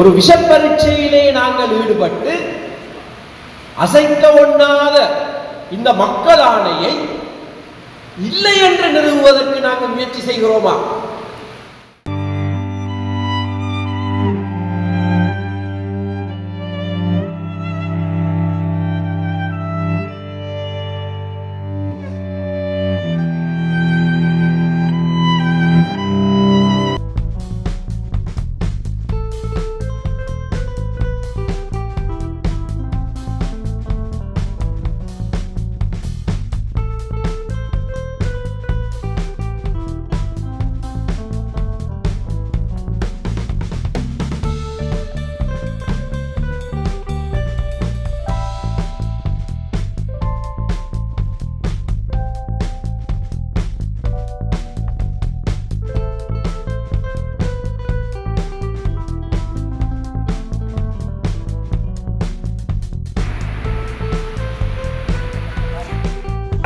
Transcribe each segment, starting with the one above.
ஒரு விஷ பரீட்சையிலே நாங்கள் ஈடுபட்டு அசைக்க ஒண்ணாத இந்த மக்கள் ஆணையை இல்லை என்று நிறுவுவதற்கு நாங்கள் முயற்சி செய்கிறோமா?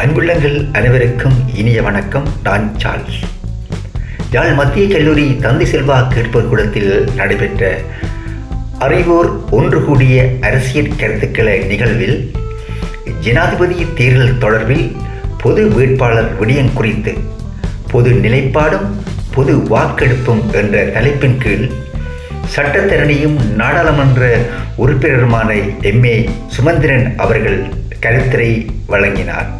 அன்புள்ளங்கள் அனைவருக்கும் இனிய வணக்கம். நான் சார்ல்ஸ். யாழ் மத்திய கல்லூரி தந்தை செல்வா கேட்போர் கூடத்தில் நடைபெற்ற அறிவோர் ஒன்று கூடிய அரசியல் கருத்துக்கள நிகழ்வில் ஜனாதிபதி தேர்தல் தொடர்பில் பொது வேட்பாளர் விடயம் குறித்து பொது நிலைப்பாடும் பொது வாக்கெடுப்பும் என்ற தலைப்பின் கீழ் சட்டத்தரணியும் நாடாளுமன்ற உறுப்பினருமான எம்ஏ சுமந்திரன் அவர்கள் கருத்துரை வழங்கினார்.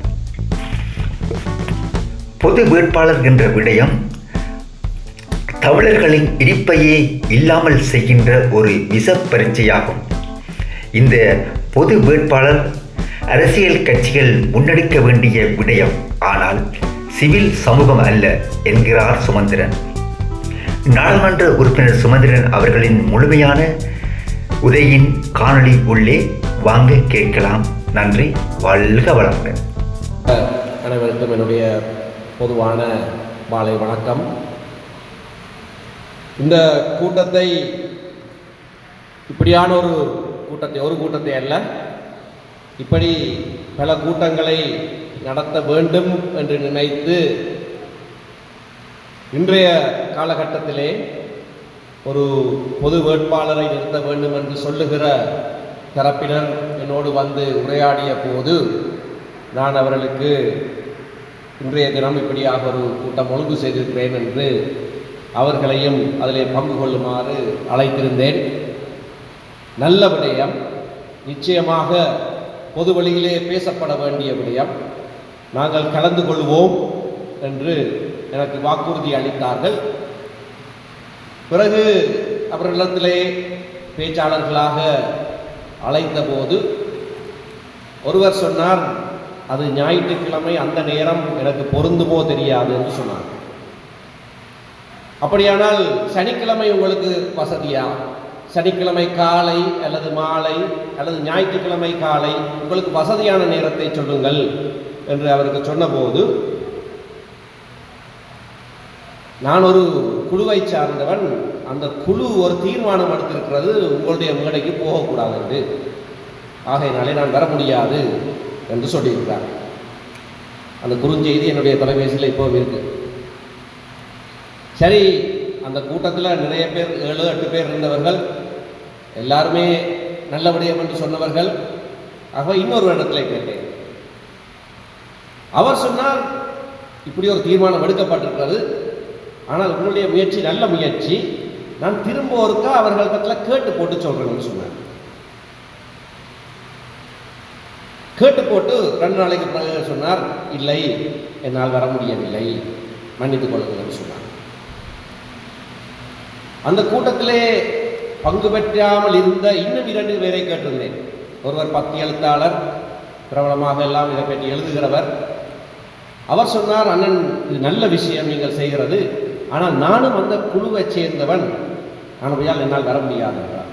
பொது வேட்பாளர் என்ற விடயம் தமிழர்களின் இருப்பையே இல்லாமல் செய்கின்ற ஒரு விஷ பரீட்சையாகும். இந்த பொது வேட்பாளர் அரசியல் கட்சிகள் முன்னெடுக்க வேண்டிய விடயம், ஆனால் சிவில் சமூகம் அல்ல என்கிறார் சுமந்திரன். நாடாளுமன்ற உறுப்பினர் சுமந்திரன் அவர்களின் முழுமையான உரையின் காணொளி உள்ளே வாங்க கேட்கலாம். நன்றி. வாழ்க வளமுடன். அனைவருக்கும் என்னுடைய பொதுவான மாலை வணக்கம். இந்த கூட்டத்தை இப்படியான ஒரு கூட்டத்தை அல்ல, இப்படி பல கூட்டங்களை நடத்த வேண்டும் என்று நினைத்து இன்றைய காலகட்டத்திலே ஒரு பொது வேட்பாளரை நிறுத்த வேண்டும் என்று சொல்லுகிற தரப்பினர் என்னோடு வந்து உரையாடிய போது நான் அவர்களுக்கு இன்றைய தினம் இப்படியாக ஒரு கூட்டம் ஒழுங்கு செய்திருக்கிறேன் என்று அவர்களையும் அதிலே பங்கு கொள்ளுமாறு அழைத்திருந்தேன். நல்ல விடயம், நிச்சயமாக பொது வழியிலே பேசப்பட வேண்டிய விடயம். நாங்கள் கலந்து கொள்வோம் என்று எனக்கு வாக்குறுதி அளித்தார்கள். பிறகு அவர்களிடத்திலே பேச்சாளர்களாக அழைத்த போது ஒருவர் சொன்னார், அது ஞாயிற்றுக்கிழமை, அந்த நேரம் எனக்கு பொருந்துமோ தெரியாது என்று சொன்னார். அப்படியானால் சனிக்கிழமை உங்களுக்கு வசதியா? சனிக்கிழமை காலை அல்லது மாலை அல்லது ஞாயிற்றுக்கிழமை காலை உங்களுக்கு வசதியான நேரத்தை சொல்லுங்கள் என்று அவருக்கு சொன்னபோது, நான் ஒரு குழுவை சார்ந்தவன், அந்த குழு ஒரு தீர்மானம் எடுத்திருக்கிறது, உங்களுடைய மேடைக்கு போகக்கூடாது என்று, ஆகையினாலே நான் வர முடியாது என்று சொல்லியிருக்கிறார். அந்த குறுஞ்செய்தி என்னுடைய தொலைபேசியில் இப்போவும் இருக்கு. சரி, அந்த கூட்டத்தில் நிறைய பேர் 7-8 பேர் இருந்தவர்கள், எல்லாருமே நல்ல விடயம் என்று சொன்னவர்கள். ஆக இன்னொரு இடத்துல கேட்டேன். அவர் சொன்னார், இப்படி ஒரு தீர்மானம் எடுக்கப்பட்டிருக்கிறது, ஆனால் உங்களுடைய முயற்சி நல்ல முயற்சி, நான் திரும்ப ஒருக்கா அவர்களிடத்தில் கேட்டு போட்டு சொல்கிறேன்னு சொன்னார். கேட்டு போட்டு 2 நாளைக்கு பிறகு சொன்னார், இல்லை, என்னால் வர முடியவில்லை, மன்னித்துக் கொள்ளுங்கள் சொன்னார். அந்த கூட்டத்திலே பங்கு பெற்றாமல் இருந்த இன்னும் 2 பேரை கேட்டிருந்தேன். ஒருவர் 10 எழுத்தாளர், பிரபலமாக எல்லாம் இதை பற்றி எழுதுகிறவர். அவர் சொன்னார், அண்ணன், இது நல்ல விஷயம் நீங்கள் செய்கிறது, ஆனால் நானும் அந்த குழுவை சேர்ந்தவன், ஆனவையால் என்னால் வர முடியாது என்றார்.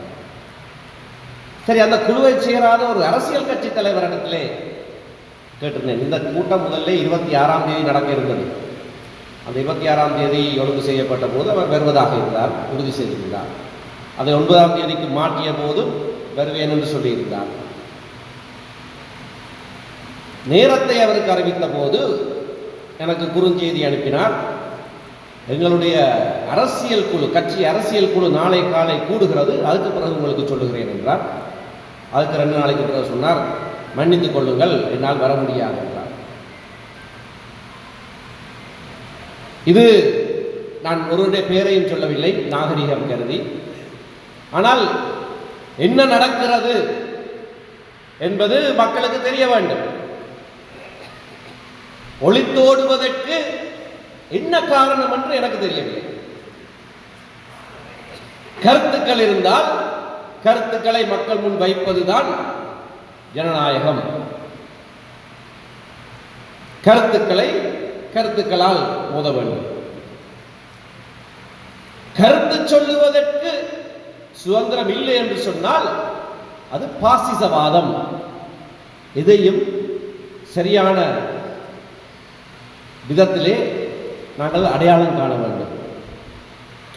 சரி, அந்த குழுவை சேராத ஒரு அரசியல் கட்சி தலைவரிடத்திலே கேட்டிருந்தேன். இந்த கூட்டம் முதல்ல 26ஆம் தேதி நடக்க இருந்தது. அந்த 26ஆம் தேதி ஒழுங்கு செய்யப்பட்ட போது அவர் வருவதாக இருந்தார், உறுதி செய்திருந்தார். அதை 9ஆம் தேதிக்கு மாற்றிய போது வருவேன் என்று சொல்லியிருந்தார். நேரத்தை அவருக்கு அறிவித்த போது எனக்கு குறுஞ்செய்தி அனுப்பினார். எங்களுடைய அரசியல் குழு, கட்சி அரசியல் குழு நாளை காலை கூடுகிறது, அதுக்கு பிறகு உங்களுக்கு சொல்லுகிறேன் என்றார். அதுக்கு 2 நாளைக்கு பிறகு சொன்னார், மன்னித்துக் கொள்ளுங்கள், என்னால் வர முடியாது என்றார். இது நான் ஒருவருடைய பெயரையும் சொல்லவில்லை, நாகரிகம் கருதி. ஆனால் என்ன நடக்கிறது என்பது மக்களுக்கு தெரிய வேண்டும். ஒளித்தோடுவதற்கு என்ன காரணம் என்று எனக்கு தெரியவில்லை. கருத்துக்கள் இருந்தால் கருத்துக்களை மக்கள் முன் வைப்பதுதான் ஜனநாயகம். கருத்துக்களை கருத்துக்களால் மோத வேண்டும். கருத்து சொல்லுவதற்கு சுதந்திரம் இல்லை என்று சொன்னால் அது பாசிசவாதம். இதையும் சரியான விதத்திலே நாங்கள் அடையாளம் காண வேண்டும்.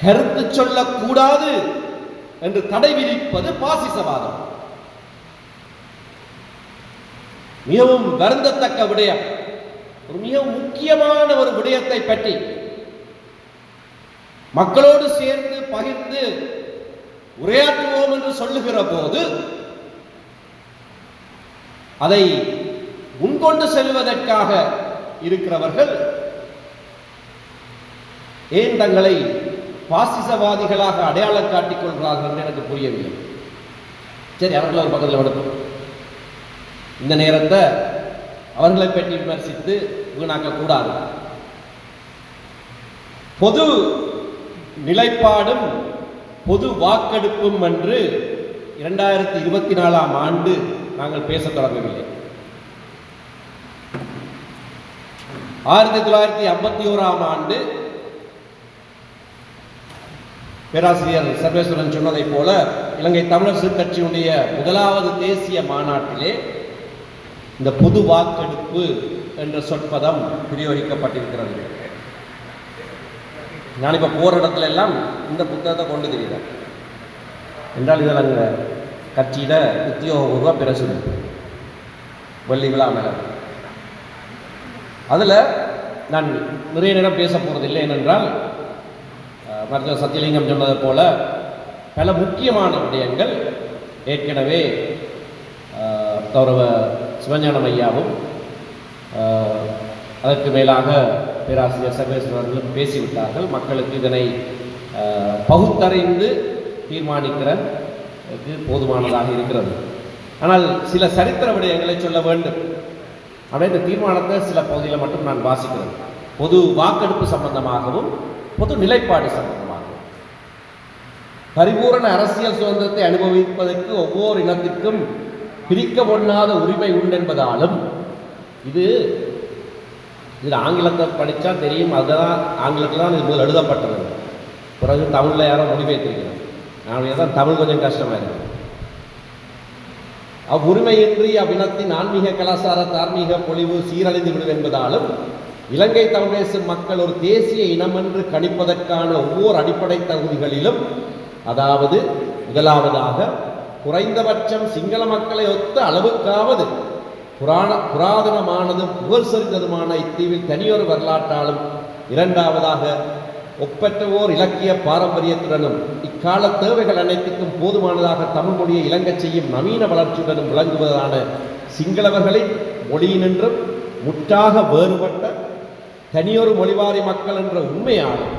கருத்து சொல்லக்கூடாது என்று தடை விதிப்பது பாசிசவாதம். மிகவும் வருந்தத்தக்க விடயம், ஒரு மிகவும் முக்கியமான ஒரு விடயத்தை பற்றி மக்களோடு சேர்ந்து பகிர்ந்து உரையாற்றுவோம் என்று சொல்லுகிற போது அதை முன்கொண்டு செல்வதற்காக இருக்கிறவர்கள் ஏன் தங்களை பாசிசவாதிகளாக அடையாளம் காட்டிக் கொள்கிறார்கள் என்று எனக்கு புரியவில்லை. சரி, அவர்கள் ஒரு பக்கத்தில் விடுப்போம். இந்த நேரத்தை அவர்களை பற்றி விமர்சித்து வீணாக்க கூடாது. பொது நிலைப்பாடும் பொது வாக்கெடுப்பும் என்று 2024ஆம் ஆண்டு நாங்கள் பேச தொடங்கவில்லை. 1951ஆம் ஆண்டு பேராசிரியர் சர்வேஸ்வரன் சொன்னதைப் போல இலங்கை தமிழரசு கட்சியினுடைய முதலாவது தேசிய மாநாட்டிலே இந்த பொது வாக்கெடுப்பு என்ற சொற்பதம் பிரயோகிக்கப்பட்டிருக்கிறது. நான் இப்போ போகிற இடத்துல எல்லாம் இந்த புத்தகத்தை கொண்டு தெரியுறேன் என்றால் இதில் அங்கே கட்சியில் உத்தியோகபூர்வ பிரசுரம் வெள்ளி விழா மேலே. அதில் நான் நிறைய நேரம் பேச போகிறதில்லை. ஏனென்றால் மருத்துவர் சத்தியலிங்கம் சொன்னதை போல பல முக்கியமான விடயங்கள் ஏற்கனவே கௌரவ சிவஞானம் ஐயாவும் அதற்கு மேலாக பேராசிரியர் சர்வேஸ்வரர்களும் பேசிவிட்டார்கள். மக்களுக்கு இதனை பகுத்தறிந்து தீர்மானிக்கிறதுக்கு போதுமானதாக இருக்கிறது. ஆனால் சில சரித்திர விடயங்களை சொல்ல வேண்டும். ஆனால் இந்த தீர்மானத்தை சில பகுதியில் மட்டும் நான் வாசிக்கிறேன். பொது வாக்கெடுப்பு சம்பந்தமாகவும் பொது நிலைப்பாடு சம்பந்தமாகவும் பரிபூரண அரசியல் சுதந்திரத்தை அனுபவிப்பதற்கு ஒவ்வொரு இனத்திற்கும் பிரிக்க ஒண்ணாத உரிமை உண்டு என்பதாலும் இதில் ஆங்கிலத்தை படித்தா தெரியும். அதுதான் ஆங்கிலத்தில் தான் இது முதல் எழுதப்பட்டது. பிறகு தமிழில் யாரோ மொழிபெயர்த்திருக்கிறது. நான் தான் தமிழ் கொஞ்சம் கஷ்டமாக இருக்குது. அவ்வுரிமையின்றி அவ்வினத்தின் ஆன்மீக கலாச்சார தார்மீக பொலிவு சீரழிந்து விடும் என்பதாலும் இலங்கை தமிழ் பேசும் மக்கள் ஒரு தேசிய இனம் என்று கணிப்பதற்கான ஒவ்வொரு அடிப்படை தகுதிகளிலும், அதாவது முதலாவதாக குறைந்தபட்சம் சிங்கள மக்களை ஒத்த அளவுக்காவது புராதனமானதும் புகழ் செறிந்ததுமான இத்தீவில் தனியொரு வரலாற்றாலும், இரண்டாவதாக ஒப்பற்றவோர் இலக்கிய பாரம்பரியத்துடனும் இக்கால தேவைகள் அனைத்துக்கும் போதுமானதாக தமிழ் மொழியை இலங்கச் செய்யும் நவீன வளர்ச்சியுடனும் விளங்குவதான சிங்களவர்களின் மொழியினின்றும் முற்றாக வேறுபட்ட தனியொரு மொழிவாரி மக்கள் என்ற உண்மையாலும்,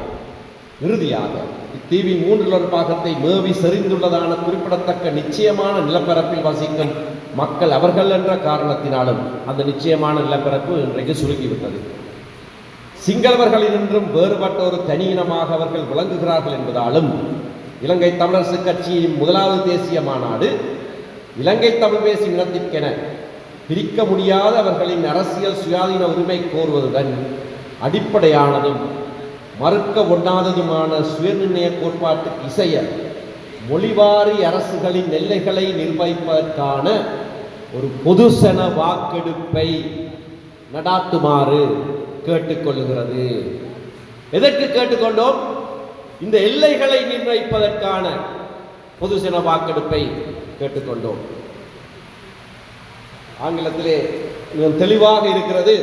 இறுதியாக இத்தீவின் 1/3 பாகத்தை மேவி செறிந்துள்ளதான குறிப்பிடத்தக்க நிச்சயமான நிலப்பரப்பில் வசிக்கும் மக்கள் அவர்கள் என்ற காரணத்தினாலும் அந்த நிச்சயமான நிலப்பரப்பு இன்றைக்கு சுருங்கிவிட்டது. சிங்களவர்களினின்றும் வேறுபட்ட ஒரு தனி இனமாக அவர்கள் விளங்குகிறார்கள் என்பதாலும் இலங்கை தமிழரசு கட்சியின் முதலாவது தேசிய மாநாடு இலங்கை தமிழ் பேசும் இனத்திற்கென பிரிக்க முடியாத அவர்களின் அரசியல் சுயாதீன உரிமை கோருவதுடன் அடிப்படையானதும் மறுக்க ஒண்ணாததுமான சுயநிர்ணய கோட்பாட்டுக்கு இசைய மொழிவாரி அரசுகளின் எல்லைகளை நிர்வகிப்பதற்கான ஒரு பொதுசன வாக்கெடுப்பை நடாத்துமாறு கேட்டுக்கொள்கிறது. எதற்கு கேட்டுக்கொண்டோம்? இந்த எல்லைகளை நிர்ணயிப்பதற்கான பொதுசன வாக்கெடுப்பை கேட்டுக்கொண்டோம். ஆங்கிலத்திலே மிகவும் தெளிவாக இருக்கிறது.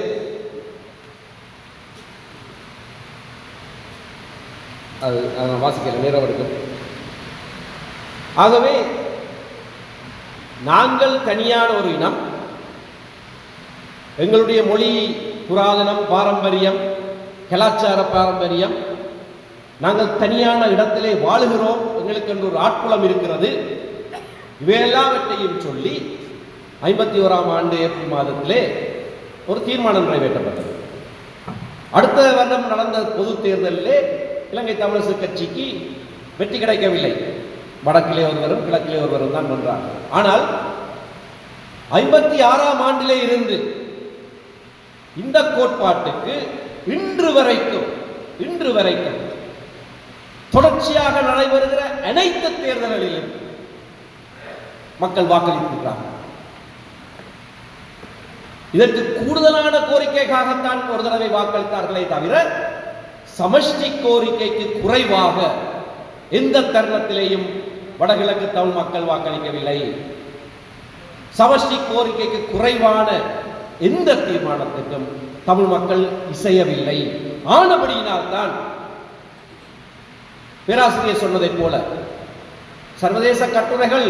அது வாசிக்கிற நேரம் எடுக்கும். ஆகவே நாங்கள் தனியான ஒரு இனம், எங்களுடைய மொழி, புராதனம், பாரம்பரியம், கலாச்சார பாரம்பரியம், நாங்கள் தனியான இடத்திலே வாழுகிறோம், எங்களுக்கு என்று ஒரு ஆட்புலம் இருக்கிறது. இவையெல்லாவற்றையும் சொல்லி 51ஆம் ஆண்டு ஏப்ரல் மாதத்திலே ஒரு தீர்மானம் நிறைவேற்றப்பட்டது. அடுத்த வருடம் நடந்த பொது தேர்தலிலே இலங்கை தமிழரசு கட்சிக்கு வெற்றி கிடைக்கவில்லை. வடக்கிலே ஒருவரும் கிழக்கிலே ஒருவரும் தான் வென்றார். ஆனால் 56ஆம் ஆண்டிலே இருந்து இந்த கோட்பாட்டுக்கு இன்று வரைக்கும் தொடர்ச்சியாக நடைபெறுகிற அனைத்து தேர்தல்களிலும் மக்கள் வாக்களித்திருக்கிறார்கள். இதற்கு கூடுதலான கோரிக்கைக்காகத்தான் ஒரு தடவை வாக்களித்தார்களே தவிர சமஷ்டி கோரிக்கைக்கு குறைவாக எந்த தருணத்திலேயும் வடகிழக்கு தமிழ் மக்கள் வாக்களிக்கவில்லை. சமஷ்டி கோரிக்கைக்கு குறைவான எந்த தீர்மானத்துக்கும் தமிழ் மக்கள் இசையவில்லை. ஆனபடியினால்தான் பேராசிரியர் சொன்னதைப் போல சர்வதேச கட்டுரைகள்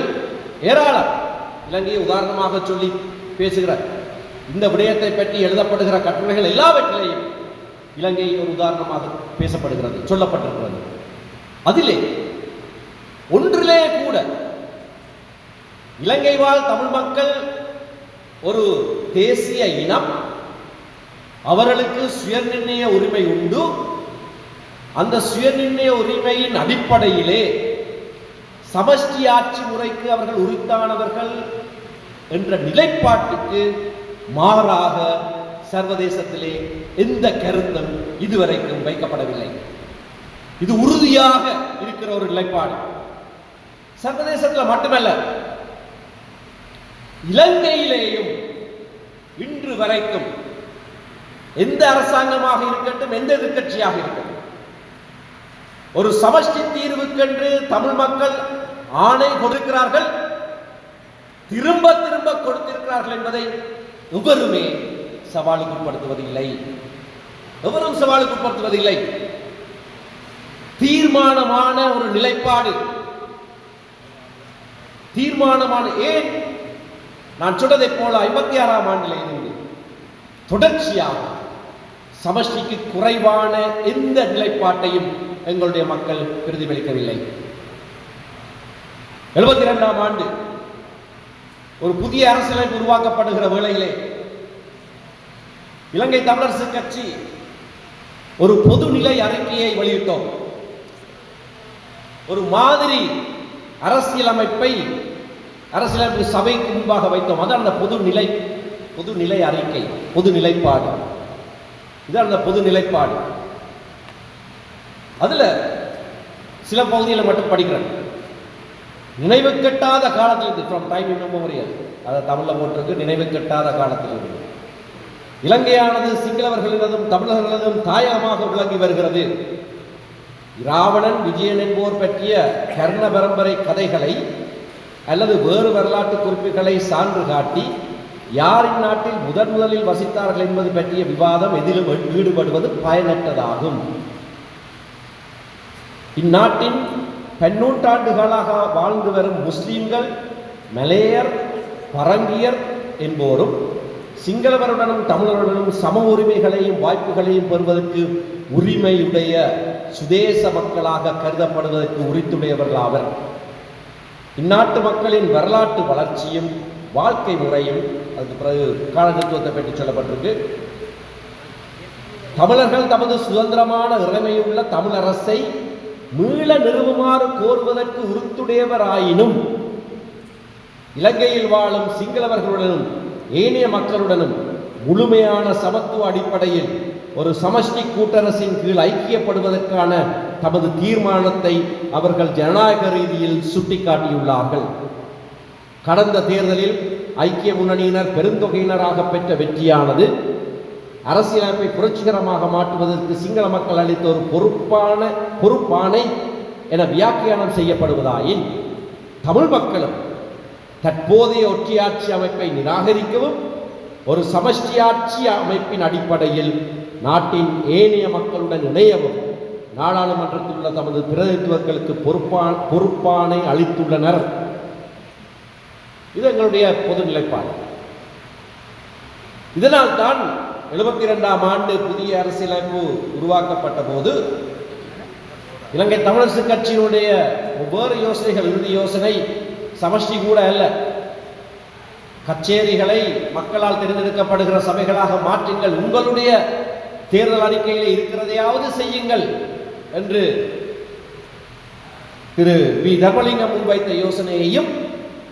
ஏராளம் இலங்கையை உதாரணமாக சொல்லி பேசுகிறார். இந்த விடயத்தை பற்றி எழுதப்படுகிற கட்டுரைகள் எல்லாவற்றிலேயும் இலங்கை ஒரு உதாரணமாக பேசப்படுகிறது, சொல்லப்பட்டிருக்கிறது. அதிலே ஒன்றிலே கூட இலங்கை வாழ் தமிழ் மக்கள் ஒரு தேசிய இனம், அவர்களுக்கு சுயநிர்ணய உரிமை உண்டு, அந்த சுயநிர்ணய உரிமையின் அடிப்படையிலே சமஷ்டி ஆட்சி முறைக்கு அவர்கள் உரித்தானவர்கள் என்ற நிலைப்பாட்டுக்கு மாறாக சர்வதேசத்திலே எந்த கருத்தும் இதுவரைக்கும் வைக்கப்படவில்லை. இது உறுதியாக இருக்கிற ஒரு நிலைப்பாடு. சர்வதேசத்தில் மட்டுமல்ல, இலங்கையிலேயும் இன்று வரைக்கும் எந்த அரசாங்கமாக இருக்கட்டும், எந்த எதிர்க்கட்சியாக இருக்கட்டும், ஒரு சமஷ்டி தீர்வுக்கென்று தமிழ் மக்கள் ஆணை கொடுக்கிறார்கள், திரும்ப திரும்ப கொடுத்திருக்கிறார்கள் என்பதை எவருமே சவாலுக்குட்படுத்துவதில்லை. எவரும் சவாலுக்குட்படுத்துவதில்லை. தீர்மானமான ஒரு நிலைப்பாடு, தீர்மானமான. ஏன் நான் சொன்னதை போல 56ஆம் ஆண்டில் இருந்து தொடர்ச்சியாக சமஷ்டிக்கு குறைவான எந்த நிலைப்பாட்டையும் எங்களுடைய மக்கள் பிரதிபலிக்கவில்லை. 72ஆம் ஆண்டு ஒரு புதிய அரசியலமைப்பு உருவாக்கப்படுகிற வேளையிலே இலங்கை தமிழரசு கட்சி ஒரு பொதுநிலை அறிக்கையை வெளியிட்டோம். ஒரு மாதிரி அரசியலமைப்பை அரசியலமைப்பு சபைக்கு முன்பாக வைத்தோம். அதான் அந்த பொதுநிலை அறிக்கை, பொது நிலைப்பாடு. இதான் அந்த பொது நிலைப்பாடு. அதுல சில பகுதியில் மட்டும் படிக்கிறேன். நினைவு கெட்டாத காலத்தில், ஃப்ரம் டைம் இம்மெமோரியல், அதை தமிழில் போட்டிருக்கு. நினைவு கெட்டாத காலத்தில் இருந்து இலங்கையானது சிங்களவர்களினதும் தமிழர்களதும் தாயகமாக விளங்கி வருகிறது. இராவணன், விஜயன் என்போர் பற்றிய கர்ண பரம்பரை கதைகளை அல்லது வேறு வரலாற்று குறிப்புகளை சான்று காட்டி யாரின் நாட்டில் முதலில் வசித்தார்கள் என்பது பற்றிய விவாதம் எதிலும் ஈடுபடுவது பயனற்றதாகும். இந்நாட்டின் பன்னூற்றாண்டுகளாக வாழ்ந்து வரும் முஸ்லிம்கள், மலேயர், பரங்கியர் என்போரும் சிங்களவருடனும் தமிழருடனும் சம உரிமைகளையும் வாய்ப்புகளையும் பெறுவதற்கு உரிமையுடைய சுதேச மக்களாக கருதப்படுவதற்கு உரித்துடையவர்களாவர். இந்நாட்டு மக்களின் வரலாற்று வளர்ச்சியும் வாழ்க்கை முறையும், அதுக்கு பிறகு காலத்துவத்தை பற்றி சொல்லப்பட்டிருக்கு. தமிழர்கள் தமது சுதந்திரமான இறைமையுள்ள தமிழரசை மீள நிறுவுமாறு கோருவதற்கு உறுத்துடையவராயினும் இலங்கையில் வாழும் சிங்களவர்களுடனும் ஏனைய மக்களுடனும் முழுமையான சமத்துவ அடிப்படையில் ஒரு சமஷ்டி கூட்டரசின் கீழ் ஐக்கியப்படுவதற்கான தமது தீர்மானத்தை அவர்கள் ஜனநாயக ரீதியில் சுட்டிக்காட்டியுள்ளார்கள். கடந்த தேர்தலில் ஐக்கிய முன்னணியினர் பெருந்தொகையினராக பெற்ற வெற்றியானது அரசியலமைப்பை புரட்சிகரமாக மாற்றுவதற்கு சிங்கள மக்கள் அளித்த ஒரு பொறுப்பானை என வியாக்கியானம் செய்யப்படுவதாயின் தமிழ் மக்களும் தற்போதைய ஒற்றையாட்சி அமைப்பை நிராகரிக்கவும் ஒரு சமஷ்டி ஆட்சி அமைப்பின் அடிப்படையில் நாட்டின் ஏனைய மக்களுடன் இணையவும் நாடாளுமன்றத்தில் உள்ள தமது பிரதிநிதித்துவங்களுக்கு பொறுப்பானை அளித்துள்ளனர். இது எங்களுடைய பொது நிலைப்பாடு. இதனால் தான் 72ஆம் ஆண்டு புதிய அரசியலமைப்பு உருவாக்கப்பட்ட போது இலங்கை தமிழரசு கட்சியினுடைய ஒவ்வொரு யோசனைகள், இறுதி யோசனை சமஷ்டி கூட அல்ல, கச்சேரிகளை மக்களால் தேர்ந்தெடுக்கப்படுகிற சபைகளாக மாற்றுங்கள், உங்களுடைய தேர்தல் அறிக்கையில் இருக்கிறதையாவது செய்யுங்கள் என்று திரு வி தர்மலிங்கம் முன்வைத்த யோசனையையும்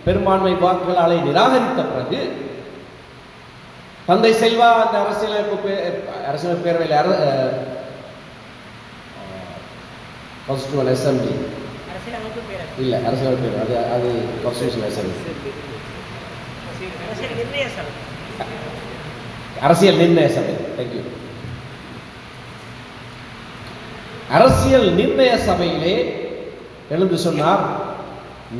பெரும்பான்மை வாக்குகளாலே நிராகரித்த பிறகு தந்தை செல்வா அந்த அரசியலமைப்பு பேரவையில் அசம்பிளி இல்லை, அரசியலமைப்பு பேரவை, அது கான்ஸ்டிடியூஷனல் அசம்பிளி, அரசியல் நிர்ணய சபை. தேங்க்யூ. அரசியல் நிர்ணய சபையிலே எழுந்து சொன்னார்,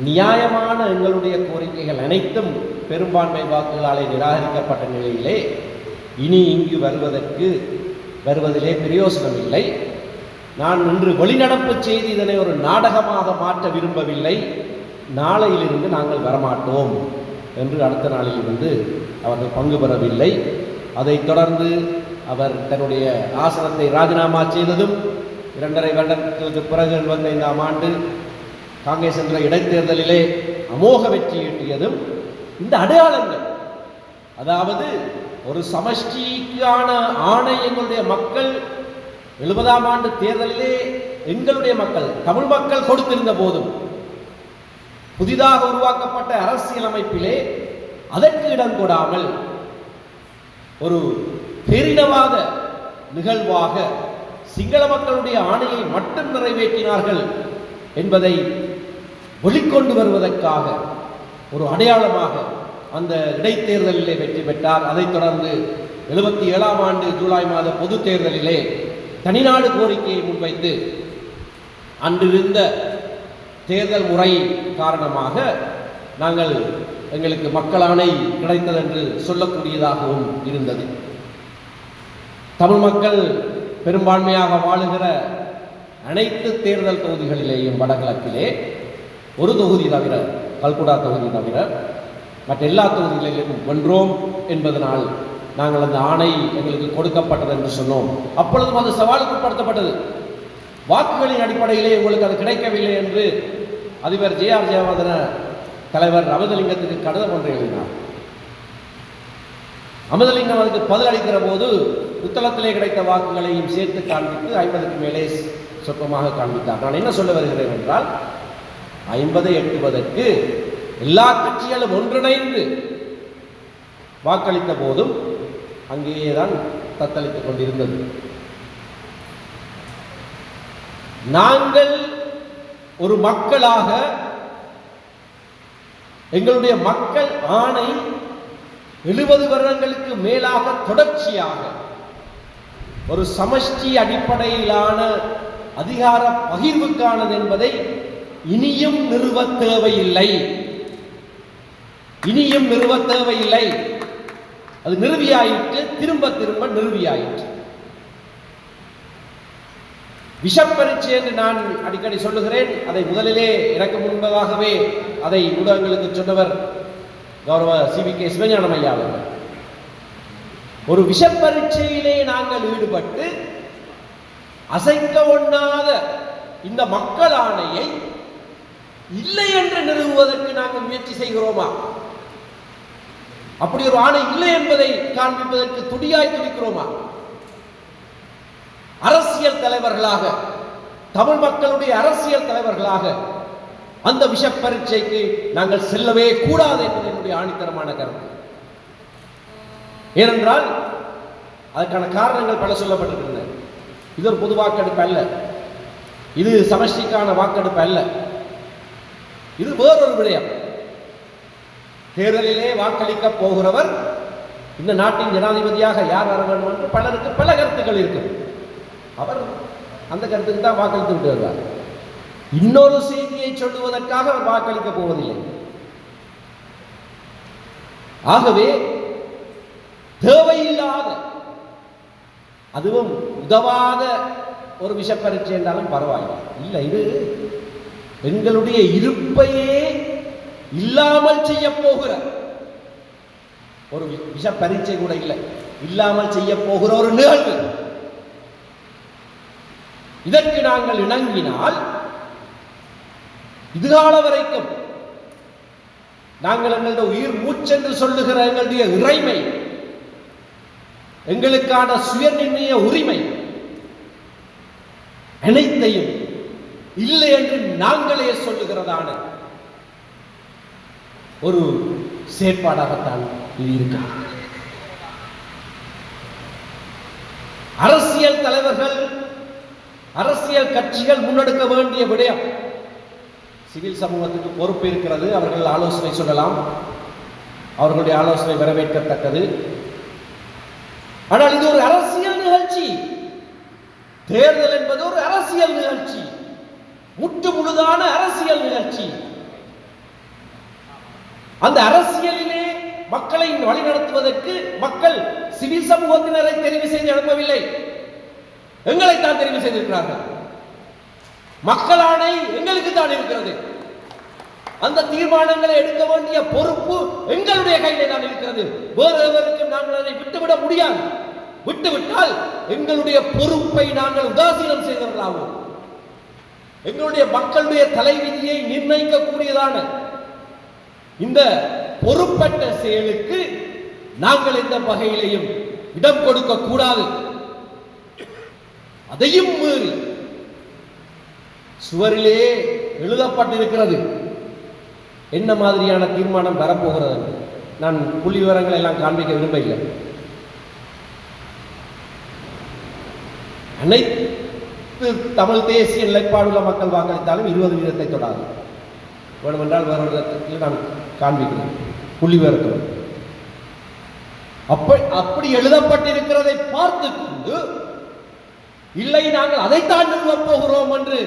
நியாயமான எங்களுடைய கோரிக்கைகள் அனைத்தும் பெரும்பான்மை வாக்குகளாலே நிராகரிக்கப்பட்ட நிலையிலே இனி இங்கு வருவதிலே பிரயோசனம் இல்லை. நான் இன்று வெளிநடப்பு செய்து இதனை ஒரு நாடகமாக மாற்ற விரும்பவில்லை. நாளையிலிருந்து நாங்கள் வரமாட்டோம் என்று அடுத்த நாளிலிருந்து அவர்கள் பங்கு பெறவில்லை. அதைத் தொடர்ந்து அவர் தன்னுடைய ஆசனத்தை ராஜினாமா செய்ததும் 2.5 வருடங்களுக்கு பிறகு 25ஆம் ஆண்டு காங்கிரஸ் என்ற இடைத்தேர்தலிலே அமோக வெற்றி ஈட்டியதும் இந்த அடையாளங்கள், அதாவது ஒரு சமஷ்டிக்கான ஆணை எங்களுடைய மக்கள் 70ஆம் ஆண்டு தேர்தலிலே எங்களுடைய மக்கள், தமிழ் மக்கள் கொடுத்திருந்த போதும் புதிதாக உருவாக்கப்பட்ட அரசியலமைப்பிலே அதற்கு இடம் கொடாமல் ஒரு பேரினவாத நிகழ்வாக சிங்கள மக்களுடைய ஆணையை மட்டும் நிறைவேற்றினார்கள் என்பதை வெளிக்கொண்டு வருவதற்காக ஒரு அடையாளமாக அந்த இடைத்தேர்தலிலே வெற்றி பெற்றார். அதைத் தொடர்ந்து 77ஆம் ஆண்டு ஜூலை மாத பொது தேர்தலிலே தனிநாடு கோரிக்கையை முன்வைத்து அன்றிருந்த தேர்தல் முறை காரணமாக நாங்கள் எங்களுக்கு மக்கள் ஆணை கிடைத்தது என்று சொல்லக்கூடியதாகவும் இருந்தது. தமிழ் மக்கள் பெரும்பான்மையாக வாழுகிற அனைத்து தேர்தல் தொகுதிகளிலேயும் வடகிழக்கிலே ஒரு தொகுதி தவிர, கல்குடா தொகுதி தவிர மற்ற எல்லா தொகுதிகளிலும் வென்றோம் என்பதனால் நாங்கள் அந்த ஆணை எங்களுக்கு கொடுக்கப்பட்டது என்று சொன்னோம். அப்பொழுதும் அது சவாலுக்கு உட்படுத்தப்பட்டது. வாக்குகளின் அடிப்படையிலே உங்களுக்கு அது கிடைக்கவில்லை என்று அதிபர் ஜே.ஆர். ஜெயவர்தன தலைவர் அமுதலிங்கத்துக்கு கடிதம் ஒன்றை எழுதினார். அமுதலிங்கம் அதுக்கு பதில் அளிக்கிற போது புத்தளத்திலே கிடைத்த வாக்குகளையும் சேர்த்து காண்பித்து 50க்கு மேலே சொற்பமாக காண்பித்தார். நான் என்ன சொல்ல வருகிறேன் என்றால், 50 எட்டுவதற்கு எல்லா கட்சிகளும் ஒன்றிணைந்து வாக்களித்த போதும் அங்கேயேதான் தத்தளித்துக் கொண்டிருந்தது. நாங்கள் ஒரு மக்களாக எங்களுடைய மக்கள் ஆணை 70 வருடங்களுக்கு மேலாக தொடர்ச்சியாக ஒரு சமஷ்டி அடிப்படையிலான அதிகார பகிர்வுக்கானது என்பதை இனியும் நிறுவ தேவையில்லை. அது நிறுவியாயிற்று, திரும்ப திரும்ப நிறுவியாயிற்று. விஷப்பரீட்சை என்று நான் அடிக்கடி சொல்லுகிறேன். அதை முதலிலே எனக்கு முன்பதாகவே அதை ஊடகங்களுக்கு சொன்னவர் கௌரவ சி.வி.கே. சிவஞானம் ஐயா அவர்கள். ஒரு விஷப்பரீட்சையிலே நாங்கள் ஈடுபட்டு அசைக்க ஒண்ணாத இந்த மக்கள் ஆணையை இல்லை என்று நிறுவுவதற்கு நாங்கள் முயற்சி செய்கிறோமா? அப்படி ஒரு ஆணை இல்லை என்பதை காண்பிப்பதற்கு துடியாய் துடிக்கிறோமா? அரசியல் தலைவர்களாக, தமிழ் மக்களுடைய அரசியல் தலைவர்களாக அந்த விஷப்பரீட்சைக்கு நாங்கள் செல்லவே கூடாது என்பது என்னுடைய ஆணித்தரமான கருத்து. ஏனென்றால் அதற்கான காரணங்கள் பல சொல்லப்பட்டிருக்கின்றன. இது ஒரு பொது வாக்கெடுப்பு அல்ல, இது சமஷ்டிக்கான வாக்கெடுப்பு அல்ல, இது வேறொரு விடயம். தேர்தலிலே வாக்களிக்க போகிறவர் இந்த நாட்டின் ஜனாதிபதியாக யார் வர வேண்டும் என்று பலருக்கு பல கருத்துக்கள் இருக்கும். அவர் அந்த கருத்துக்கு தான் வாக்களித்து விட்டு வருவார். இன்னொரு செய்தியை சொல்லுவதற்காக அவர் வாக்களிக்க போவதில்லை. ஆகவே தேவையில்லாத அதுவும் உதவாத ஒரு விஷ பரீட்சை என்றாலும் பரவாயில்லை. இல்லை, இது எங்களுடைய இருப்பையே இல்லாமல் செய்ய போகிற ஒரு விஷ பரீட்சை கூட இல்லை, இல்லாமல் செய்ய போகிற ஒரு நிகழ்வு. இதற்கு நாங்கள் இணங்கினால் இதுகால வரைக்கும் நாங்கள் எங்களுடைய உயிர் மூச்சென்று சொல்லுகிற எங்களுடைய இறைமை, எங்களுக்கான சுயநிர்ணய உரிமை அனைத்தையும் இல்லை என்று நாங்களே சொல்லுகிறதான ஒரு செயற்பாடாகத்தான் இது இருக்கிறது. அரசியல் தலைவர்கள், அரசியல் கட்சிகள் முன்னெடுக்க வேண்டிய விடயம், சிவில் சமூகத்துக்கு பொறுப்பு இருக்கிறது. அவர்கள் ஆலோசனை சொல்லலாம், அவர்களுடைய ஆலோசனை வரவேற்கத்தக்கது. ஆனால் இது ஒரு அரசியல் நிகழ்ச்சி. தேர்தல் என்பது ஒரு அரசியல் நிகழ்ச்சி, முற்று முழுதான அரசியல் நிகழ்ச்சி. அந்த அரசியலிலே மக்களை வழிநடத்துவதற்கு மக்கள் சிவில் சமூகத்தினரை தெரிவு செய்து அனுப்பவில்லை, எங்களை தான் தெரிவு செய்திருக்கிறார்கள். மக்களாணை எங்களுக்கு தான் இருக்கிறது. அந்த தீர்மானங்களை எடுக்க வேண்டிய பொறுப்பு எங்களுடைய கையிலே தான் இருக்கிறது. வேறு எவருக்கும் நாங்கள் அதை விட்டுவிட முடியாது. விட்டுவிட்டால் எங்களுடைய பொறுப்பை நாங்கள் உதாசீனம் செய்தவர்களாகும். எங்களுடைய மக்களுடைய தலைவிதியை நிர்ணயிக்கக்கூடியதான இந்த பொறுப்பற்ற செயலுக்கு நாங்கள் எந்த வகையிலையும் இடம் கொடுக்க கூடாது. அதையும் மீறி சுவரிலே எழுதப்பட்டிருக்கிறது என்ன மாதிரியான தீர்மானம் வரப்போகிறது. நான் புள்ளி விவரங்கள் எல்லாம் காண்பிக்க விரும்பவில்லை. அனைத்து தமிழ் தேசிய நிலைப்பாடுள்ள மக்கள் வாக்களித்தாலும் 20% தொடாது. வேண்டுமென்றால் வேறு இடத்துக்கு நான் காண்பிக்கிறேன் புள்ளி விவரத்தில். அப்படி எழுதப்பட்டிருக்கிறதை பார்த்து கொண்டு இல்லை நாங்கள் அதைத்தான் நிறுவப் போகிறோம் என்று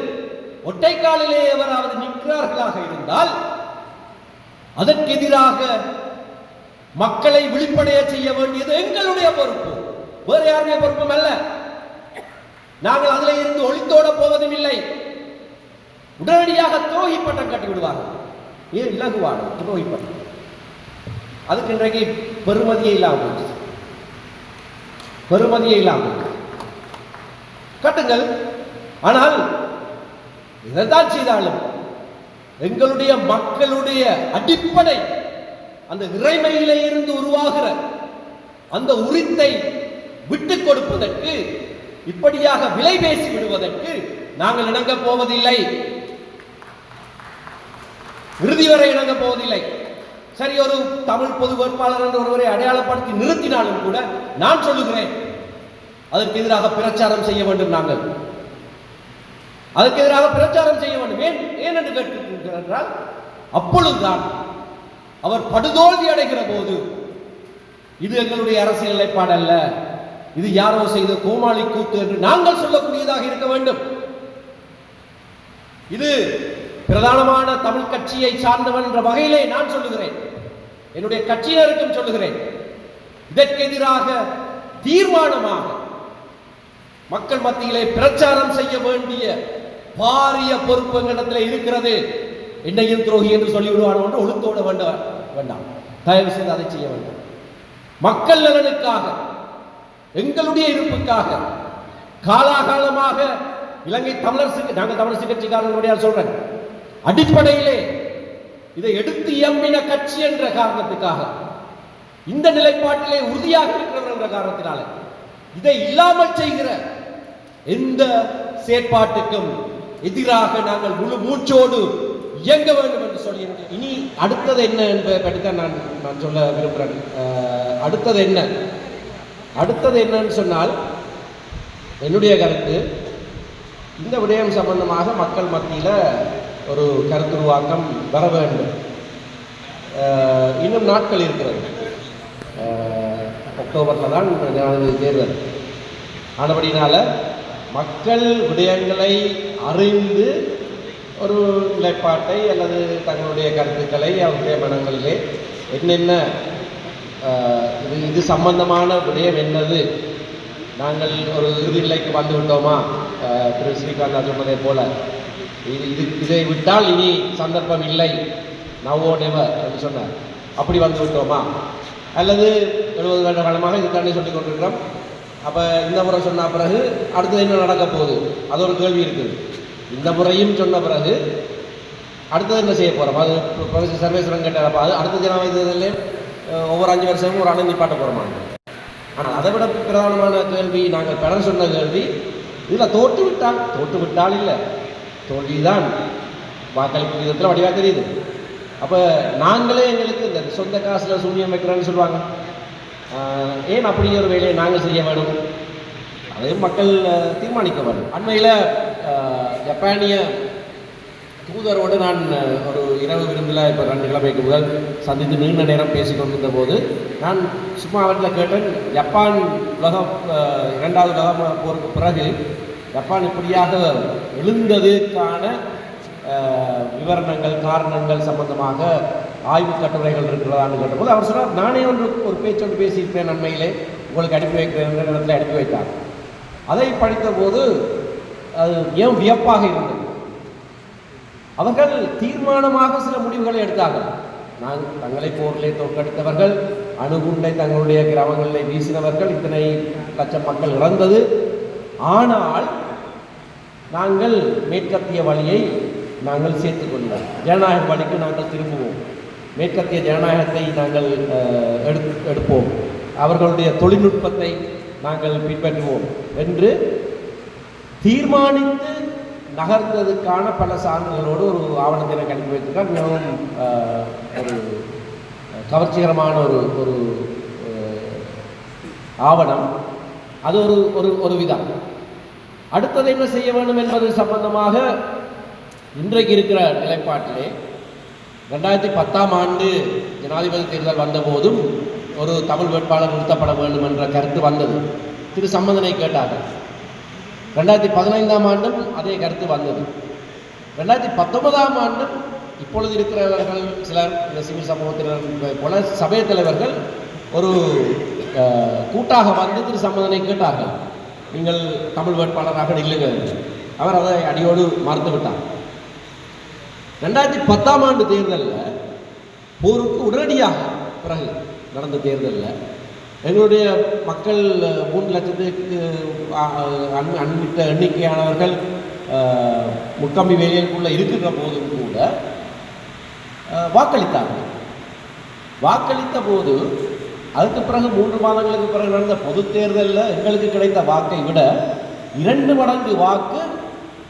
ஒற்றை காலிலே எவராவது நிற்கிறார்களாக இருந்தால் அதற்கு எதிராக மக்களை விழிப்படைய செய்ய வேண்டியது எங்களுடைய பொறுப்பு, வேறு யாருடைய பொறுப்பும் அல்ல. நாங்கள் அதில் இருந்து ஒளித்தோட போவதும் இல்லை. உடனடியாக துரோகி பட்டம் கட்டி விடுவார்கள். ஏன் இலகுவான துரோகி பட்டம்? அதுக்கு இன்றைக்கு பெருமதியே இல்லாமல் பெருமதியே இல்லாமல் கட்டுங்கள். ஆனால் இதைத்தான் செய்தாலும் எங்களுடைய மக்களுடைய அடிப்படை அந்த இறைமையிலே இருந்து உருவாகிற அந்த உரித்தை விட்டுக் கொடுப்பதற்கு, இப்படியாக விலை பேசி விடுவதற்கு நாங்கள் இணங்க போவதில்லை. இறுதி வரை இணங்க போவதில்லை. சரி, ஒரு தமிழ் பொது வேட்பாளர் என்று ஒருவரை அடையாளப்படுத்தி நிறுத்தினாலும் கூட நான் சொல்லுகிறேன், அதற்கு எதிராக பிரச்சாரம் செய்ய வேண்டும். நாங்கள் அதற்கு எதிராக பிரச்சாரம் செய்ய வேண்டும். ஏன் என்று கேட்டிருக்கிறார். அப்பொழுதுதான் அவர் படுதோல்வி அடைகிற போது இது எங்களுடைய அரசியல் நிலைப்பாடு அல்ல, இது யாரோ செய்த கோமாளி கூத்து என்று நாங்கள் சொல்லக்கூடியதாக இருக்க வேண்டும். இது பிரதானமான தமிழ் கட்சியை சார்ந்தவன் என்ற வகையிலே நான் சொல்லுகிறேன், என்னுடைய கட்சியினருக்கும் சொல்லுகிறேன். இதற்கு எதிராக தீர்மானமாக மக்கள் மத்தியிலே பிரச்சாரம் செய்ய வேண்டிய பாரிய பொறுப்பு எங்களிடத்தில் இருக்கிறது. என்னையும் துரோகி என்று சொல்லிவிடுவான் என்று ஒழுத்தோட வேண்டாம். தயவு செய்து அதை செய்ய வேண்டும். மக்கள் நலனுக்காக, எங்களுடைய இருப்புக்காக காலாகாலமாக இலங்கை தமிழரசுக்கு, நாங்கள் தமிழரசு கட்சிக்காரர்களுடைய சொல்றேன், அடிப்படையிலே இதை எடுத்து இயம்பின கட்சி என்ற காரணத்துக்காக, இந்த நிலைப்பாட்டிலே உறுதியாக இருக்கிறவர் என்ற காரணத்தினால இதை இல்லாமல் செய்கிற எந்த செயற்பாட்டுக்கும் எதிராக நாங்கள் முழு மூச்சோடு இயங்க வேண்டும் என்று சொல்லி, இனி அடுத்தது என்ன என்பதை பற்றி தான் நான் சொல்ல விரும்புகிறேன். அடுத்தது என்னன்னு சொன்னால், என்னுடைய கருத்து, இந்த விடயம் சம்பந்தமாக மக்கள் மத்தியில் ஒரு கருத்துருவாக்கம் வர வேண்டும். இன்னும் நாட்கள் இருக்கிறது. அக்டோபரில் தான் ஜனாதிபதி தேர்தல். ஆனபடினால மக்கள் விடயங்களை அறிந்து ஒரு நிலைப்பாட்டை அல்லது தங்களுடைய கருத்துக்களை அவருடைய மனங்களிலே என்னென்ன இது சம்பந்தமான விடயம் என்னது நாங்கள் ஒரு இறுதி நிலைக்கு வந்து விட்டோமா, திரு ஸ்ரீகாந்தா சொன்னதை போல இதை விட்டால் இனி சந்தர்ப்பம் இல்லை, நவோ நெவர் என்று சொன்னார். அப்படி வந்து விட்டோமா, அல்லது 70 வருட காலமாக இதுக்காண்டி சொல்லிக் கொண்டிருக்கிறோம். அப்போ இந்த முறை சொன்ன பிறகு அடுத்தது என்ன நடக்க போகுது, அது ஒரு கேள்வி இருக்குது. இந்த முறையும் சொன்ன பிறகு அடுத்தது என்ன செய்ய போகிறோம், அது ப்ரொஃபஸர் சர்வேஸ்வரன் கேட்டார். அப்போ அது அடுத்த ஜனாதிபதி தேர்தலில் ஒவ்வொரு 5 வருஷமும் ஒரு அணை நிப்பாட்ட போகிறோமா. ஆனால் அதை விட பிரதானமான கேள்வி, நாங்கள் கடன் சொன்ன கேள்வி, இதில் தோற்று விட்டால் இல்லை, தோல்விதான் வாக்களிப்பு விதத்தில் வடிவாக தெரியுது. அப்போ நாங்களே எங்களுக்கு இந்த சொந்த காசில் சூன்யம் வைக்கிறோன்னு சொல்லுவாங்க. ஏன் அப்படி ஒரு வேலையை நாங்கள் செய்ய வேணும், அதையும் மக்கள் தீர்மானிக்க வேண்டும். அண்மையில் ஜப்பானிய தூதரோடு நான் ஒரு இரவு விருந்தில் இப்போ 2 கிழமைக்கு முதல் சந்தித்து நீண்ட நேரம் பேசிக்கொண்டிருந்த போது நான் சும்மா அவர்களை கேட்டேன், ஜப்பான் இரண்டாவது உலக போருக்கு பிறகு ஜப்பான் இப்படியாக எழுந்ததுக்கான விவரணங்கள் காரணங்கள் சம்பந்தமாக ஆய்வு கட்டுரைகள் இருக்கிறதான்னு கேட்டபோது அவர் சொன்னார், நானே ஒரு பேச்சோடு பேசியிருப்பேன், நன்மையிலே உங்களுக்கு அனுப்பி வைக்கிறேன் இடத்துல அனுப்பி வைத்தார். அதை படித்த போது அது ஏன் வியப்பாக இருந்தது. அவர்கள் தீர்மானமாக சில முடிவுகளை எடுத்தார்கள். தங்களை போரிலே தோற்கடித்தவர்கள், அணுகுண்டை தங்களுடைய கிராமங்களில் வீசினவர்கள், இத்தனை லட்சம் மக்கள் இறந்தது. ஆனால் நாங்கள் மேற்கத்திய வழியை நாங்கள் சேர்த்துக்கொள்வோம், ஜனநாயக வழிக்கு நாங்கள் திரும்புவோம், மேற்கத்திய ஜனநாயகத்தை நாங்கள் எடுப்போம், அவர்களுடைய தொழில்நுட்பத்தை நாங்கள் பின்பற்றுவோம் என்று தீர்மானித்து நகர்ந்ததுக்கான பல சான்றுகளோடு ஒரு ஆவணத்தை எனக்கு அனுப்பி வைத்திருக்கார். மிகவும் ஒரு கவர்ச்சிகரமான ஒரு ஆவணம். அது ஒரு விதம். அடுத்தது என்ன செய்ய வேண்டும் என்பது சம்பந்தமாக இன்றைக்கு இருக்கிற நிலைப்பாட்டிலே 2010ஆம் ஆண்டு ஜனாதிபதி தேர்தல் வந்தபோதும் ஒரு தமிழ் வேட்பாளர் நிறுத்தப்பட வேண்டும் என்ற கருத்து வந்தது. திரு சம்பந்தனை கேட்டார்கள். 2015ஆம் ஆண்டும் அதே கருத்து வந்தது. 2019ஆம் ஆண்டும் இப்பொழுது இருக்கிறவர்கள் சிலர், இந்த சிவில் சமூகத்தினர் போல சபை தலைவர்கள் ஒரு கூட்டாக வந்து திரு சம்பந்தனை கேட்டார்கள், நீங்கள் தமிழ் வேட்பாளராக நில்லுங்கள். அவர் அதை அடியோடு மறுத்து விட்டார். 2010ஆம் ஆண்டு தேர்தலில் போருக்கு உடனடியாக பிறகு நடந்த தேர்தலில் எங்களுடைய மக்கள் 3 லட்சத்துக்கு அண்மித்த எண்ணிக்கையானவர்கள் முக்கம்பி வேலைக்குள்ளே இருக்கின்ற போதும் கூட வாக்களித்தார்கள். வாக்களித்த போது அதுக்கு பிறகு 3 மாதங்களுக்கு பிறகு நடந்த பொது தேர்தலில் எங்களுக்கு கிடைத்த வாக்கை விட 2 மடங்கு வாக்கு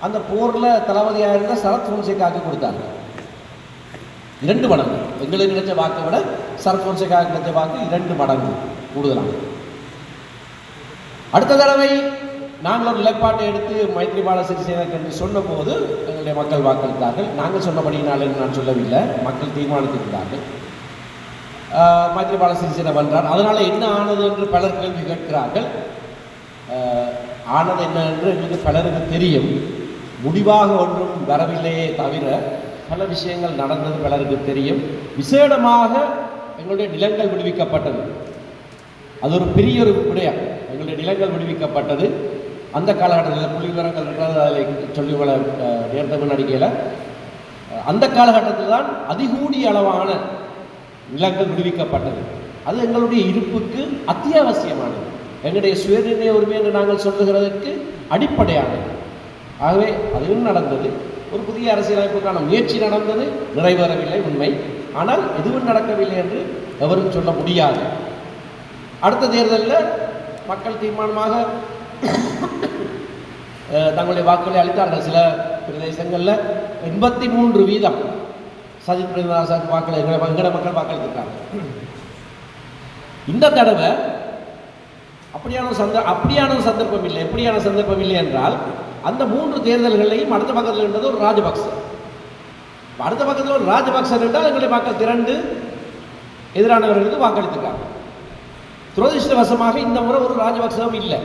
அந்த போரில் தளபதியாக இருந்த சரத் பொன்சேகாவுக்கு கொடுத்தாங்க. 2 மடங்கு எங்களுக்கு கிடைச்ச வாக்கை விட சரத் பொன்சேகாவுக்கு கிடைச்ச வாக்கு 2 மடங்கு கூடுதலாக. அடுத்த தடவை நாங்கள் ஒரு நிலைப்பாட்டை எடுத்து மைத்ரிபால சிறிசேனக்கு என்று சொன்ன போது எங்களுடைய மக்கள் வாக்களித்தார்கள். நாங்கள் சொன்னபடியினால் என்று நான் சொல்லவில்லை, மக்கள் தீர்மானித்திருந்தார்கள். மைத்ரிபால சிறிசேன வென்றார். அதனால் என்ன ஆனது என்று பலர் கேள்வி கேட்கிறார்கள். ஆனது என்ன என்று எங்களுக்கு பலருக்கு தெரியும். முடிவாக ஒன்றும் வரவில்லையே தவிர பல விஷயங்கள் நடந்தது பலருக்கு தெரியும். விசேடமாக எங்களுடைய நிலங்கள் விடுவிக்கப்பட்டது. அது ஒரு பெரிய ஒரு விடயம். எங்களுடைய நிலங்கள் விடுவிக்கப்பட்டது. அந்த காலகட்டத்தில் புள்ளி விவரங்கள் இருக்கிறது, அதில் சொல்லிக்கொள்ள நேரத்தை முன்னடிக்கையில் அந்த காலகட்டத்தில் தான் அதிகூடிய அளவான நிலங்கள் விடுவிக்கப்பட்டது. அது எங்களுடைய இருப்புக்கு அத்தியாவசியமானது, எங்களுடைய சுயநிர்ணய உரிமை என்று நாங்கள் சொல்லுகிறதற்கு அடிப்படையானது. ஆகவே அதுவும் நடந்தது. ஒரு புதிய அரசியலமைப்புக்கான முயற்சி நடந்தது, நிறைவேறவில்லை உண்மை. ஆனால் எதுவும் நடக்கவில்லை என்று எவரும் சொல்ல முடியாது. அடுத்த தேர்தலில் மக்கள் தீர்மானமாக தங்களுடைய வாக்குகளை அளித்தார்கள். சில பிரதேசங்களில் 83% சஜித் பிரேமதாச வாக்களை எங்கட மக்கள் வாக்களித்திருக்காங்க. இந்த தடவை அப்படியான சந்தர்ப்பம் இல்லை. எப்படியான சந்தர்ப்பம் இல்லை என்றால், அந்த 3 தேர்தல்களையும் அடுத்த பக்கத்தில் இருந்தது ஒரு ராஜபக்ச. அடுத்த பக்கத்தில் ஒரு ராஜபக்சர் என்றால் எங்களுடைய மக்கள் திரண்டு எதிரானவர்களுக்கு வாக்களித்திருக்காங்க. துரதிருஷ்டவசமாக இந்த முறை ஒரு ராஜபக்சவும் இல்லை.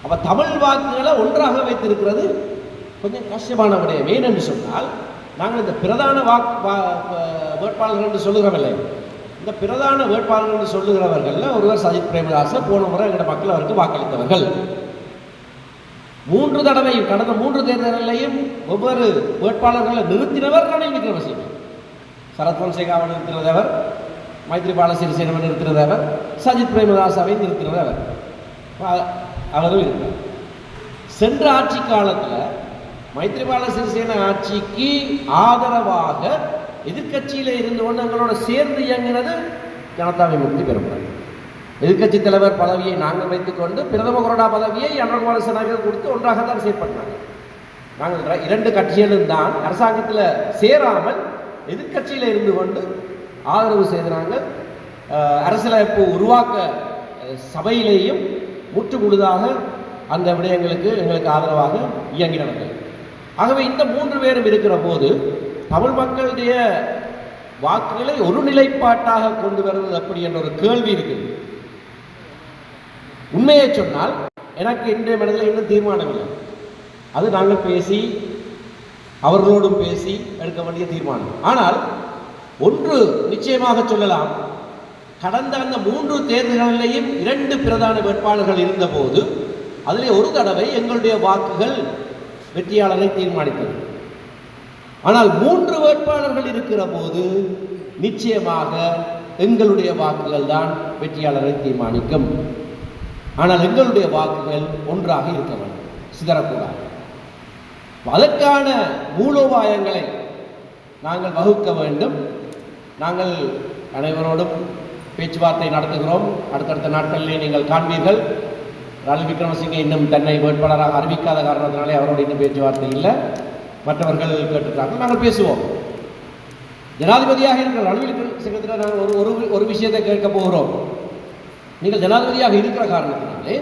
அப்போ தமிழ் வாக்குகளை ஒன்றாக வைத்திருக்கிறது கொஞ்சம் கஷ்டமான விடயம். ஏனென்று சொன்னால், நாங்கள் இந்த பிரதான வேட்பாளர்கள் என்று சொல்லுகிறவில்லை. இந்த பிரதான வேட்பாளர்கள் சொல்லுகிறவர்கள் ஒருவர் சஜித் பிரேமதாச, போன முறை எங்கள் மக்கள் அவருக்கு வாக்களித்தவர்கள். 3 தடவையும் கடந்த 3 தேர்தல்களையும் ஒவ்வொரு வேட்பாளர்களை நிறுத்தினவர் ரணில் விக்ரமசிங்கே. சரத் பொன்சேகாவை நிறுத்தினதவர், மைத்ரிபால சிறிசேனவை நிறுத்தினதவர், சஜித் பிரேமதாசாவை நிறுத்தினதவர், அவரும் இருக்கிறார். சென்ற ஆட்சி காலத்தில் மைத்ரிபால சிறிசேன ஆட்சிக்கு ஆதரவாக எதிர்கட்சியில் இருந்து கொண்டு எங்களோட சேர்ந்து இயங்கினது ஜனதா விமுக்தி பெரும்பான்மை. எதிர்கட்சி தலைவர் பதவியை நாங்கள் வைத்துக்கொண்டு பிரதம கொறடா பதவியை அனுர்குமார திசாநாயக்க கொடுத்து ஒன்றாகத்தான் செயற்பட்டாங்க. நாங்கள் 2 கட்சிகளும் தான் அரசாங்கத்தில் சேராமல் எதிர்கட்சியில் இருந்து கொண்டு ஆதரவு செய்தாங்க. அரசியலமைப்பு உருவாக்க சபையிலேயும் முற்று முழுதாக அந்த விடயங்களுக்கு எங்களுக்கு ஆதரவாக இயங்கி நடந்தது. ஆகவே இந்த 3 பேரும் இருக்கிற போது தமிழ் மக்களுடைய வாக்குகளை ஒரு நிலைப்பாட்டாக கொண்டு வருவது அப்படி என்ற ஒரு கேள்வி இருக்குது. உண்மையை சொன்னால் எனக்கு இன்றைய மனதில் இன்னும் தீர்மானம் இல்லை. அது நாங்கள் பேசி அவர்களோடும் பேசி எடுக்க வேண்டிய தீர்மானம். ஆனால் ஒன்று நிச்சயமாக சொல்லலாம், கடந்த அந்த 3 தேர்தல்களிலேயும் 2 பிரதான வேட்பாளர்கள் இருந்தபோது அதிலே ஒரு தடவை எங்களுடைய வாக்குகள் வெற்றியாளரை தீர்மானித்தது. ஆனால் 3 வேட்பாளர்கள் இருக்கிற போது நிச்சயமாக எங்களுடைய வாக்குகள் தான் வெற்றியாளரை தீர்மானிக்கும். ஆனால் எங்களுடைய வாக்குகள் ஒன்றாக இருக்க வேண்டும், சிதறக்கூடாது. அதற்கான மூலோபாயங்களை நாங்கள் வகுக்க வேண்டும். நாங்கள் அனைவரோடும் பேச்சுவார்த்தை நடத்துகிறோம். அடுத்தடுத்த நாட்களிலே நீங்கள் காண்பீர்கள். ரணில் விக்ரமசிங்கே இன்னும் தன்னை வேட்பாளராக அறிவிக்காத காரணத்தினாலே அவரோடு இன்னும் பேச்சுவார்த்தை இல்லை. மற்றவர்கள் கேட்டுக்கிறார்கள், நாங்கள் பேசுவோம். ஜனாதிபதியாக இருக்கிற ரணில் விக்ரமசிங்கத்தில் நாங்கள் ஒரு விஷயத்தை கேட்க போகிறோம். நீங்கள் ஜனாதிபதியாக இருக்கிற காரணத்தினாலே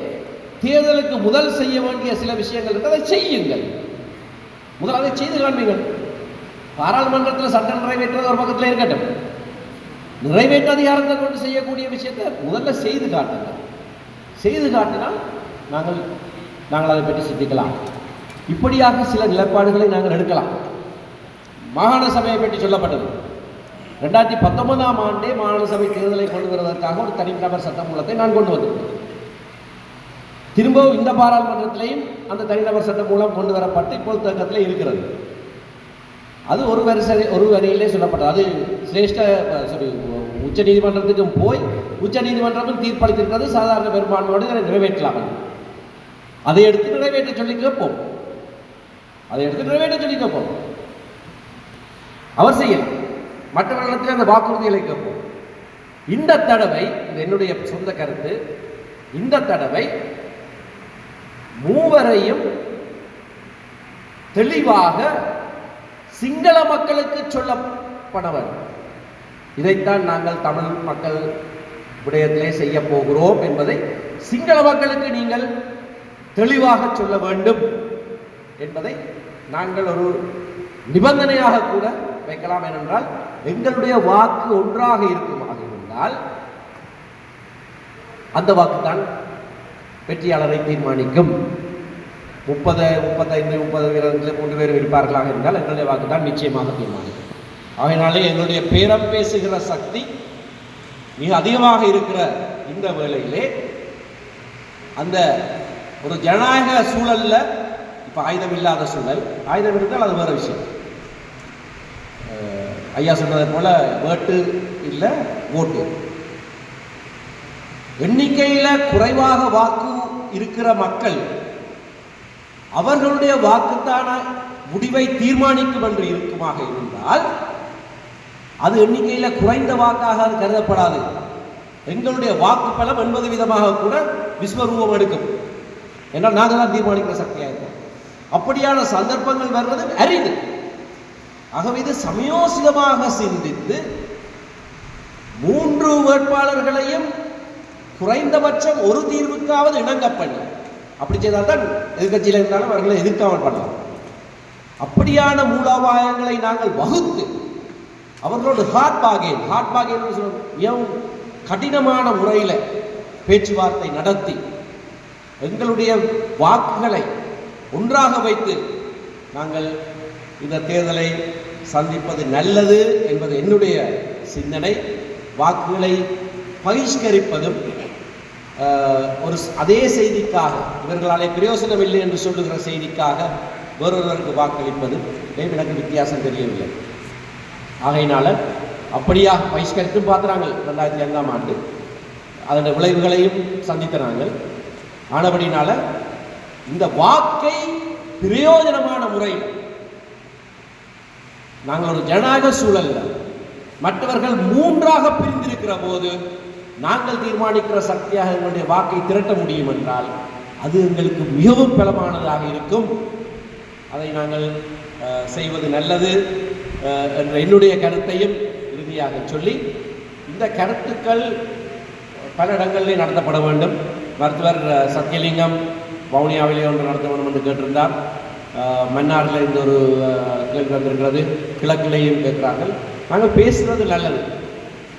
தேர்தலுக்கு முதல் செய்ய வேண்டிய சில விஷயங்கள் இருக்கு, அதை செய்யுங்கள். முதல் அதை செய்து காண்பீங்கள். பாராளுமன்றத்தில் சட்டம் நிறைவேற்றுவது ஒரு பக்கத்தில் இருக்கட்டும், நிறைவேற்ற அதிகாரத்தை கொண்டு செய்யக்கூடிய விஷயத்தை முதல்ல செய்து காட்டுங்கள். செய்து காட்டினால் நாங்கள் அதை பற்றி சிந்திக்கலாம். இப்படியாக சில நிலைப்பாடுகளை நாங்கள் எடுக்கலாம். மாகாண சபையை பற்றி சொல்லப்பட்டது. 2019ஆம் ஆண்டே மாகாண சபை தேர்தலை கொண்டு வருவதற்காக ஒரு தனிநபர் சட்டமூலத்தை நான் கொண்டு வந்திருக்கேன். திரும்பவும் இந்த பாராளுமன்றத்திலையும் அந்த தனிநபர் சட்டமூலம் கொண்டு வரப்பட்டு இப்போது தக்கத்தில் இருக்கிறது. அது ஒரு வரியிலே சொல்லப்பட்டது. அது உச்ச நீதிமன்றத்துக்கும் போய் உச்ச நீதிமன்றமும் தீர்ப்பளித்திருக்கிறது. சாதாரண பெரும்பான்மையோடு அதை நிறைவேற்றலாம். அதை எடுத்து நிறைவேற்ற சொல்லி கேட்போம். அவர் செய்யலாம். மற்றவர்களுக்கு அந்த வாக்குறுதிகளை கேட்போம். இந்த தடவை என்னுடைய சொந்த கருத்து, இந்த தடவை 3 தெளிவாக சிங்கள மக்களுக்கு சொல்லப்பட வேண்டும். இதைத்தான் நாங்கள் தமிழ் மக்கள் விடயத்திலே செய்ய போகிறோம் என்பதை சிங்கள மக்களுக்கு நீங்கள் தெளிவாக சொல்ல வேண்டும் என்பதை நாங்கள் ஒரு நிபந்தனையாக கூட வைக்கலாம். ஏனென்றால் எங்களுடைய வாக்கு ஒன்றாக இருக்குமாக இருந்தால் அந்த வாக்கு தான் வெற்றியாளரை தீர்மானிக்கும். 30, 35, 30 3 பேர் இருப்பார்களாக இருந்தால் எங்களுடைய வாக்கு தான் நிச்சயமாக தீர்மானிக்கும். அதனாலே எங்களுடைய பேரம் பேசுகிற சக்தி மிக அதிகமாக இருக்கிற இந்த வேளையிலே அந்த ஒரு ஜனநாயக சூழல்ல இப்போ ஆயுதம் இல்லாத சூழல், ஆயுதம் இருந்தால் அது வேறு விஷயம். ஐயா சொன்னதை போல வேட்டு இல்லை ஓட்டு. எண்ணிக்கையில் குறைவாக வாக்கு இருக்கிற மக்கள் அவர்களுடைய வாக்குத்தான முடிவை தீர்மானிக்கும் என்று இருக்குமாக இருந்தால் அது எண்ணிக்கையில் குறைந்த வாக்காக அது கருதப்படாது. எங்களுடைய வாக்கு பலம் 80% கூட விஸ்வரூபம் எடுக்கும். ஏன்னால் நாங்கள் தான் தீர்மானிக்கிற சக்தியாக இருக்கும். அப்படியான சந்தர்ப்பங்கள் வருவது அரிது. ஆகவே இது சமயோசிதமாக சிந்தித்து 3 வேட்பாளர்களையும் குறைந்தபட்சம் ஒரு தீர்வுக்காவது இணங்க பண்ணி, அப்படி செய்தால் தான் எதிர்கட்சியில் இருந்தாலும் அவர்களை எதிர்க்காமல் பண்ணலாம். அப்படியான மூலோபாயங்களை நாங்கள் வகுத்து அவர்களோடு ஹார்ட் பாகேன் மிகவும் கடினமான முறையில் பேச்சுவார்த்தை நடத்தி எங்களுடைய வாக்குகளை ஒன்றாக வைத்து நாங்கள் இந்த தேர்தலை சந்திப்பது நல்லது என்பது என்னுடைய சிந்தனை. வாக்குகளை பகிஷ்கரிப்பதும் ஒரு அதே செய்திக்காக இவர்களாலே பிரயோசனம் இல்லை என்று சொல்லுகிற செய்திக்காக வேறொருவருக்கு வாக்களிப்பதும் எனக்கு வித்தியாசம் தெரியவில்லை. ஆகையினால அப்படியா பகிஷ்கரித்தும் பார்த்துறாங்க 2005ஆம் ஆண்டு அதனுடைய விளைவுகளையும் சந்தித்தனாங்க. ஆனபடினால இந்த வாக்கை பிரயோஜனமான முறையில் நாங்கள் ஒரு ஜனநாயக சூழல்ல மற்றவர்கள் மூன்றாக பிரிந்திருக்கிற போது நாங்கள் தீர்மானிக்கிற சக்தியாக எங்களுடைய வாக்கை திரட்ட முடியும் என்றால் அது எங்களுக்கு மிகவும் பலமானதாக இருக்கும். அதை நாங்கள் செய்வது நல்லது என்ற என்னுடைய கருத்தையும் இறுதியாக சொல்லி, இந்த கருத்துக்கள் பல இடங்களிலே நடத்தப்பட வேண்டும். மருத்துவர் சத்தியலிங்கம் வவுனியாவிலே ஒன்று நடத்த வேண்டும் என்று கேட்டிருந்தார். மன்னாரில் இந்த ஒரு கேள்வி வந்திருக்கிறது, கிழக்கிலேயும் கேட்கிறார்கள். நாங்கள் பேசுவது நல்லது.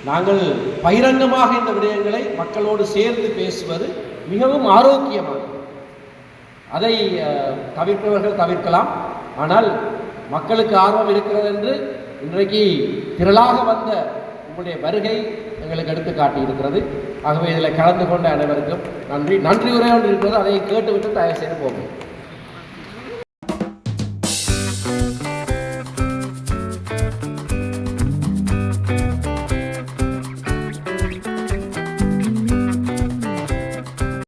நாங்கள் பகிரங்கமாக இந்த விடயங்களை மக்களோடு சேர்ந்து பேசுவது மிகவும் ஆரோக்கியமானது. அதை தவிர்ப்பவர்கள் தவிர்க்கலாம். ஆனால் மக்களுக்கு ஆர்வம் இருக்கிறது என்று இன்றைக்கு திரளாக வந்த உங்களுடைய வருகை எங்களுக்கு எடுத்து காட்டியிருக்கிறது. ஆகவே இதில் கலந்து கொண்ட அனைவருக்கும் நன்றி. நன்றி உரை ஒன்று இருக்கிறது, அதை கேட்டுவிட்டு தயவு செய்து போகும்.